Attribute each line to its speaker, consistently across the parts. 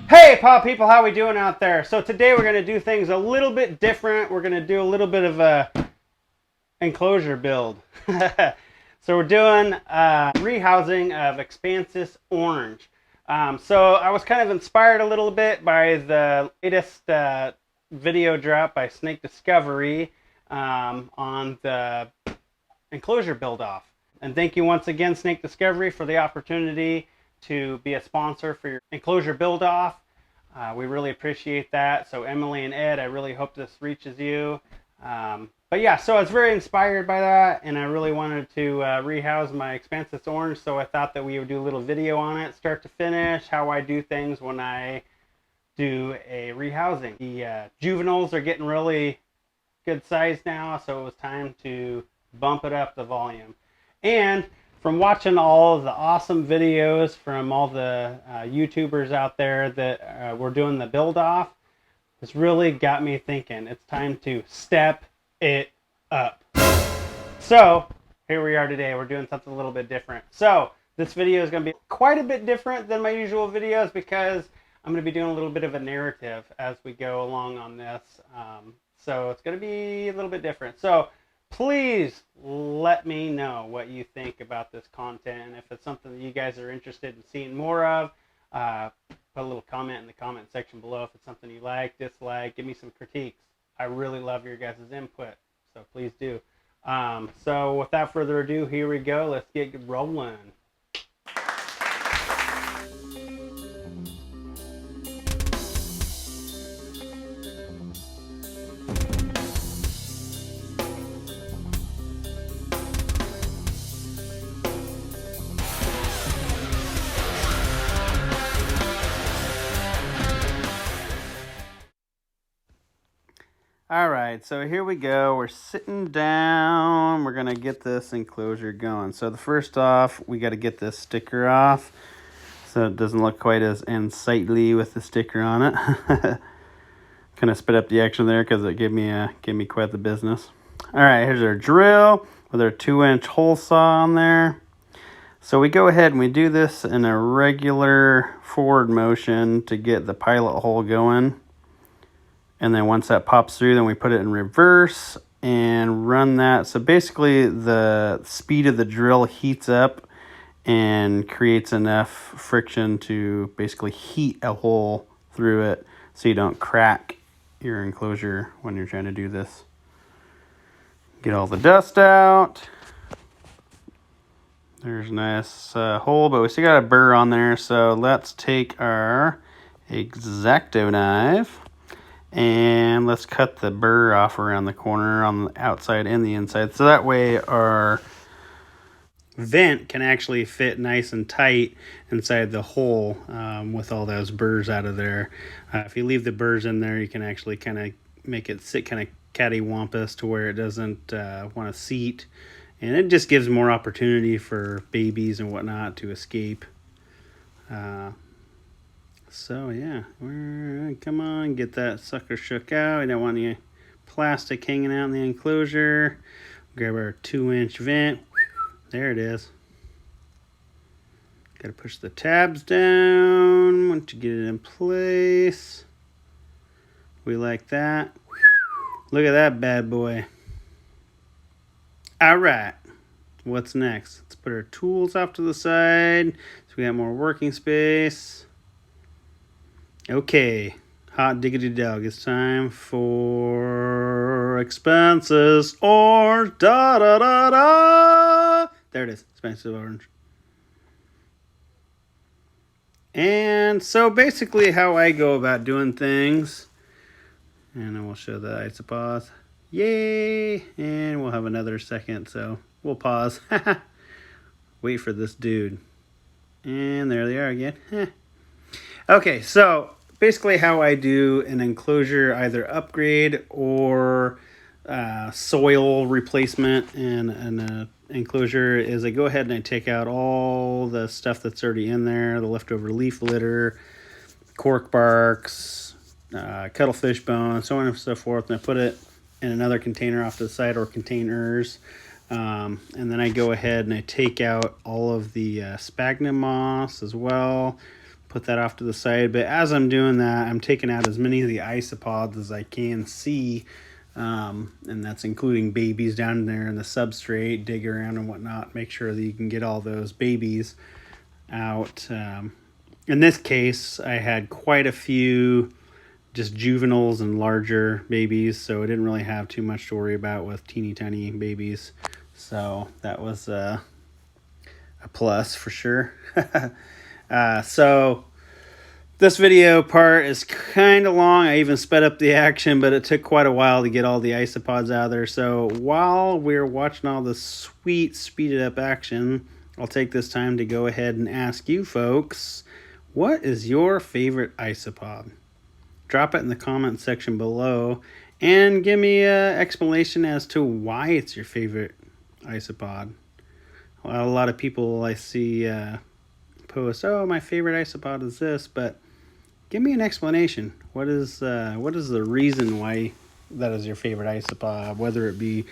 Speaker 1: Hey paw people, how we doing out there? So today we're going to do things a little bit different. We're going to do a little bit of a enclosure build. So we're doing rehousing of Expansis orange. So I was kind of inspired a little bit by the latest video drop by Snake Discovery on the enclosure build off. And thank you once again, Snake Discovery, for the opportunity to be a sponsor for your enclosure build off. We really appreciate that. So Emily and Ed, I really hope this reaches you. But yeah, so I was very inspired by that, and I really wanted to rehouse my Expansis orange, so I thought that we would do a little video on it, start to finish, how I do things when I do a rehousing. The juveniles are getting really good size now, so it was time to bump it up the volume. And from watching all of the awesome videos from all the YouTubers out there that were doing the build off, it's really got me thinking it's time to step it up. So here we are today. We're doing something a little bit different. So this video is going to be quite a bit different than my usual videos because I'm going to be doing a little bit of a narrative as we go along on this. So it's going to be a little bit different. So please let me know what you think about this content. If it's something that you guys are interested in seeing more of, put a little comment in the comment section below. If it's something you like, dislike, give me some critiques. I really love your guys' input, so please do. So without further ado, here we go. Let's get rolling. All right, so here we go. We're sitting down. We're going to get this enclosure going. So the first off, we got to get this sticker off so it doesn't look quite as unsightly with the sticker on it. Kind of sped up the action there because it gave me quite the business. All right, here's our drill with our 2-inch hole saw on there. So we go ahead and we do this in a regular forward motion to get the pilot hole going. And then once that pops through, then we put it in reverse and run that. So basically the speed of the drill heats up and creates enough friction to basically heat a hole through it so you don't crack your enclosure when you're trying to do this. Get all the dust out. There's a nice hole, but we still got a burr on there. So let's take our X-Acto knife. And let's cut the burr off around the corner on the outside and the inside. So that way our vent can actually fit nice and tight inside the hole with all those burrs out of there. If you leave the burrs in there, you can actually kind of make it sit kind of cattywampus to where it doesn't want to seat. And it just gives more opportunity for babies and whatnot to escape. So yeah, come on, get that sucker shook out. We don't want any plastic hanging out in the enclosure. Grab our 2-inch vent. There it is. Got to push the tabs down once you get it in place. We like that. Look at that bad boy. All right, what's next? Let's put our tools off to the side so we got more working space. Okay, hot diggity dog, it's time for Expansis orange, da da da da. There it is, Expansis orange. And so basically how I go about doing things, and then we'll show the isopause. Yay! And we'll have another second, so we'll pause. Wait for this dude. And there they are again. Okay, so basically how I do an enclosure, either upgrade or soil replacement in an enclosure, is I go ahead and I take out all the stuff that's already in there, the leftover leaf litter, cork barks, cuttlefish bone, so on and so forth, and I put it in another container off to the side, or containers. And then I go ahead and I take out all of the sphagnum moss as well, put that off to the side. But as I'm doing that, I'm taking out as many of the isopods as I can see. And that's including babies down there in the substrate, dig around and whatnot, make sure that you can get all those babies out. In this case, I had quite a few just juveniles and larger babies, so I didn't really have too much to worry about with teeny tiny babies. So that was a plus for sure. So this video part is kind of long. I even sped up the action, but it took quite a while to get all the isopods out of there. So while we're watching all the sweet speeded up action, I'll take this time to go ahead and ask you folks, what is your favorite isopod? Drop it in the comment section below and give me an explanation as to why it's your favorite isopod. A lot of people I see post, oh, my favorite isopod is this, but give me an explanation. What is the reason why that is your favorite isopod? Whether it be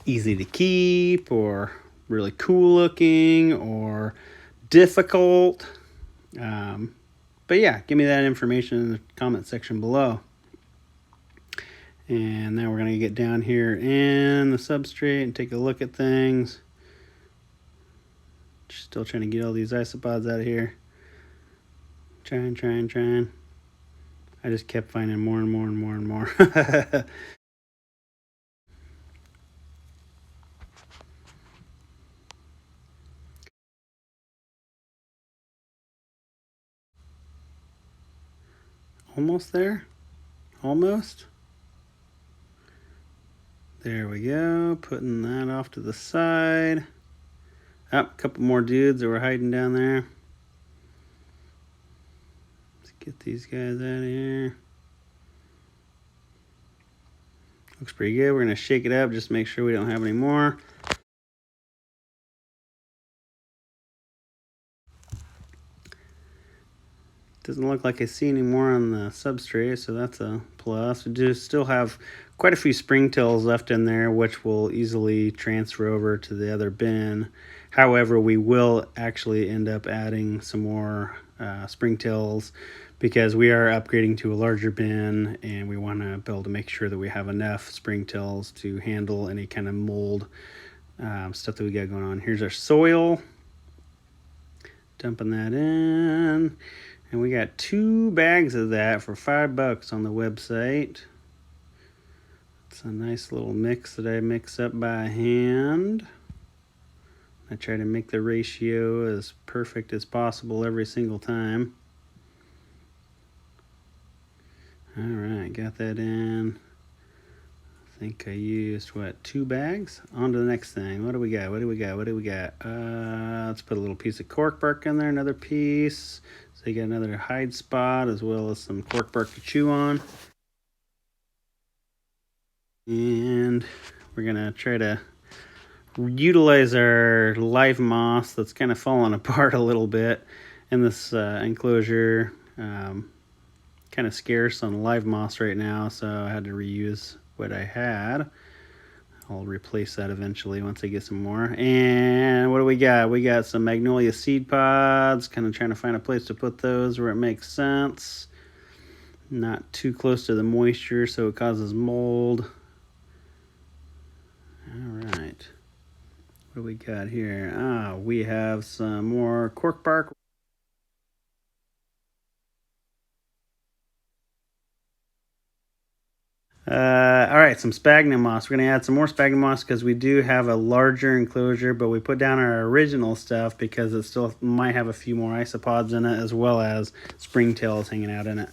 Speaker 1: easy to keep, or really cool looking, or difficult. But yeah, give me that information in the comment section below. And now we're going to get down here in the substrate and take a look at things. Still trying to get all these isopods out of here. Trying. I just kept finding more and more. Almost there. Almost. There we go. Putting that off to the side. Oh, a couple more dudes that were hiding down there. Let's get these guys out of here. Looks pretty good. We're going to shake it up just to make sure we don't have any more. Doesn't look like I see any more on the substrate, so that's a plus. We do still have quite a few springtails left in there, which will easily transfer over to the other bin. However, we will actually end up adding some more springtails because we are upgrading to a larger bin, and we want to be able to make sure that we have enough springtails to handle any kind of mold stuff that we got going on. Here's our soil. Dumping that in. And we got 2 bags of that for $5 on the website. It's a nice little mix that I mix up by hand. I try to make the ratio as perfect as possible every single time. All right, got that in. I think I used, 2 bags? On to the next thing. What do we got? Let's put a little piece of cork bark in there, another piece. So you got another hide spot as well as some cork bark to chew on. And we're gonna try to utilize our live moss that's kind of falling apart a little bit in this enclosure. Kind of scarce on live moss right now, so I had to reuse what I had. I'll replace that eventually once I get some more. And what do we got? We got some magnolia seed pods. Kind of trying to find a place to put those where it makes sense. Not too close to the moisture so it causes mold. All right. What do we got here? We have some more cork bark. All right, some sphagnum moss. We're going to add some more sphagnum moss because we do have a larger enclosure, but we put down our original stuff because it still might have a few more isopods in it as well as springtails hanging out in it.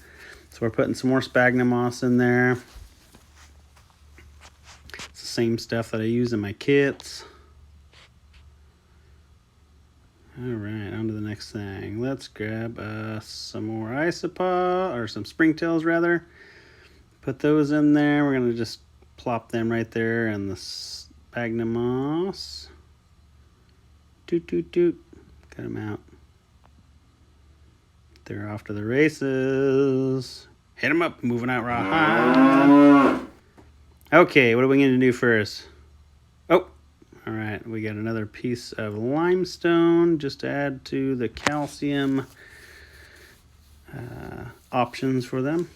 Speaker 1: So we're putting some more sphagnum moss in there. It's the same stuff that I use in my kits. All right, on to the next thing. Let's grab some more isopod, or some springtails rather. Put those in there. We're going to just plop them right there in the sphagnum moss. Toot, toot, toot. Cut them out. They're off to the races. Hit them up. Moving out raw high. Okay, what are we going to do first? Oh, all right. We got another piece of limestone just to add to the calcium options for them.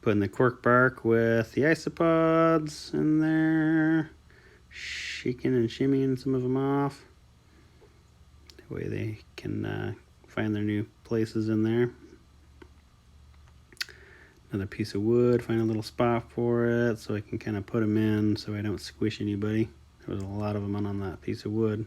Speaker 1: Putting the cork bark with the isopods in there, shaking and shimmying some of them off. That way they can find their new places in there. Another piece of wood, find a little spot for it so I can kind of put them in so I don't squish anybody. There was a lot of them on that piece of wood.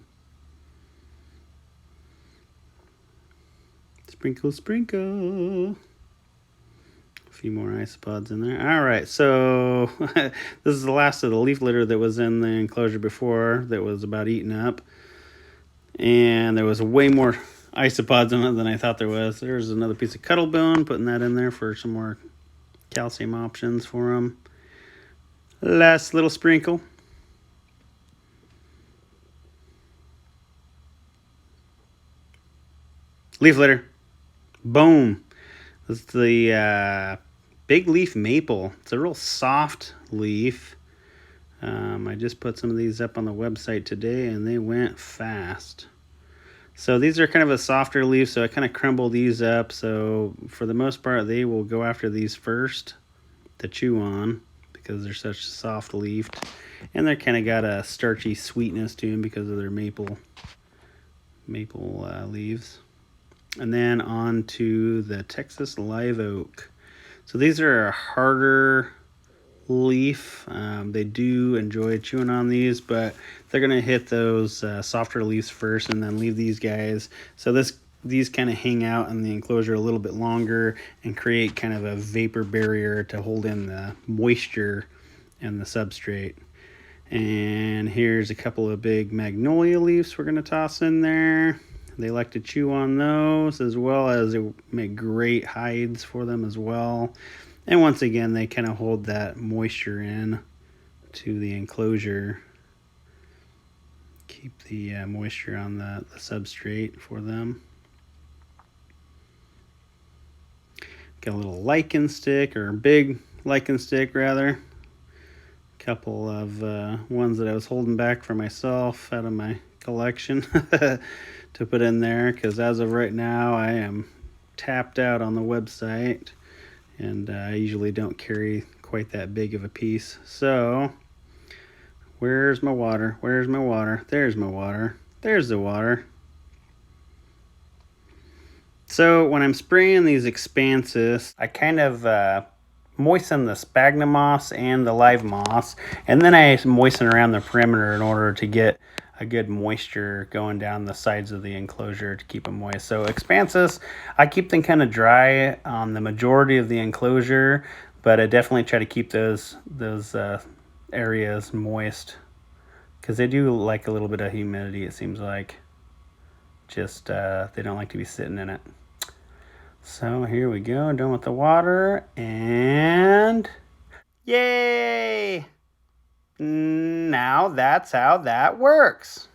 Speaker 1: Sprinkle, sprinkle. A few more isopods in there. All right, so this is the last of the leaf litter that was in the enclosure before that was about eaten up. And there was way more isopods in it than I thought there was. There's another piece of cuttle bone, putting that in there for some more calcium options for them. Last little sprinkle. Leaf litter. Boom. This is the big leaf maple. It's a real soft leaf. I just put some of these up on the website today and they went fast. So these are kind of a softer leaf, so I kind of crumble these up. So for the most part, they will go after these first to chew on because they're such soft leafed. And they're kind of got a starchy sweetness to them because of their maple leaves. And then on to the Texas live oak. So these are a harder leaf. They do enjoy chewing on these, but they're gonna hit those softer leaves first and then leave these guys. So these kind of hang out in the enclosure a little bit longer and create kind of a vapor barrier to hold in the moisture and the substrate. And here's a couple of big magnolia leaves we're gonna toss in there. They like to chew on those, as well as they make great hides for them as well. And once again, they kind of hold that moisture in to the enclosure. Keep the moisture on the substrate for them. Got a little lichen stick, or big lichen stick rather. A couple of ones that I was holding back for myself out of my collection to put in there, because as of right now I am tapped out on the website. And I usually don't carry quite that big of a piece. So, where's my water? Where's my water? There's my water. There's the water. So, when I'm spraying these expanses, I kind of moisten the sphagnum moss and the live moss. And then I moisten around the perimeter in order to get a good moisture going down the sides of the enclosure to keep them moist. So expanses, I keep them kind of dry on the majority of the enclosure, but I definitely try to keep those areas moist because they do like a little bit of humidity, it seems like. Just they don't like to be sitting in it. So here we go, done with the water, and yay! Now that's how that works.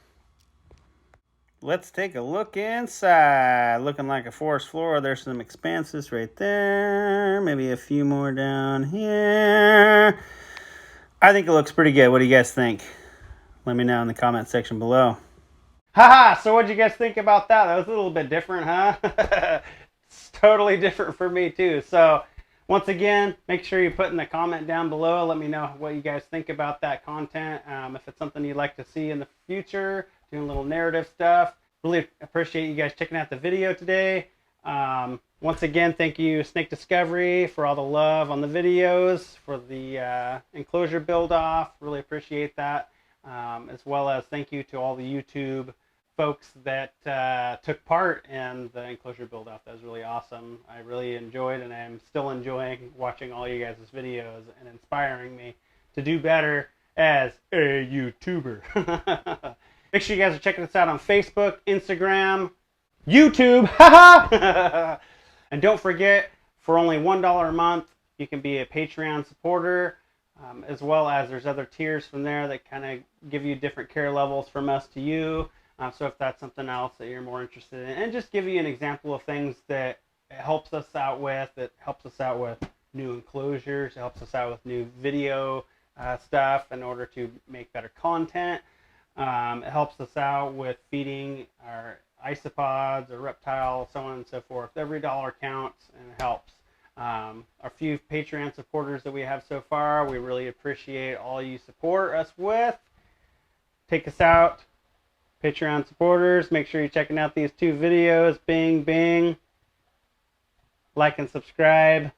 Speaker 1: Let's take a look inside. Looking like a forest floor. There's some expanses right there. Maybe a few more down here. I think it looks pretty good. What do you guys think? Let me know in the comment section below. Haha, so what did you guys think about that? That was a little bit different, huh? It's totally different for me too. So once again, make sure you put in the comment down below. Let me know what you guys think about that content. If it's something you'd like to see in the future, doing a little narrative stuff. Really appreciate you guys checking out the video today. Once again, thank you, Snake Discovery, for all the love on the videos, for the enclosure build off. Really appreciate that. As well as thank you to all the YouTube folks that took part in the enclosure build off. That was really awesome. I really enjoyed, and I'm still enjoying watching all you guys' videos and inspiring me to do better as a YouTuber. Make sure you guys are checking us out on Facebook, Instagram, YouTube. And don't forget, for only $1 a month, you can be a Patreon supporter. As well as there's other tiers from there that kind of give you different care levels from us to you. So if that's something else that you're more interested in, and just give you an example of things that it helps us out with. It helps us out with new enclosures. It helps us out with new video stuff in order to make better content. It helps us out with feeding our isopods or reptiles, so on and so forth. Every dollar counts and it helps. Our few Patreon supporters that we have so far, we really appreciate all you support us with. Take us out. Patreon supporters, make sure you're checking out these 2 videos. Bing, bing. Like and subscribe.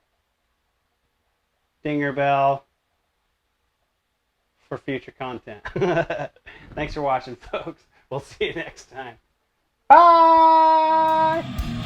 Speaker 1: Dinger bell for future content. Thanks for watching, folks. We'll see you next time. Bye!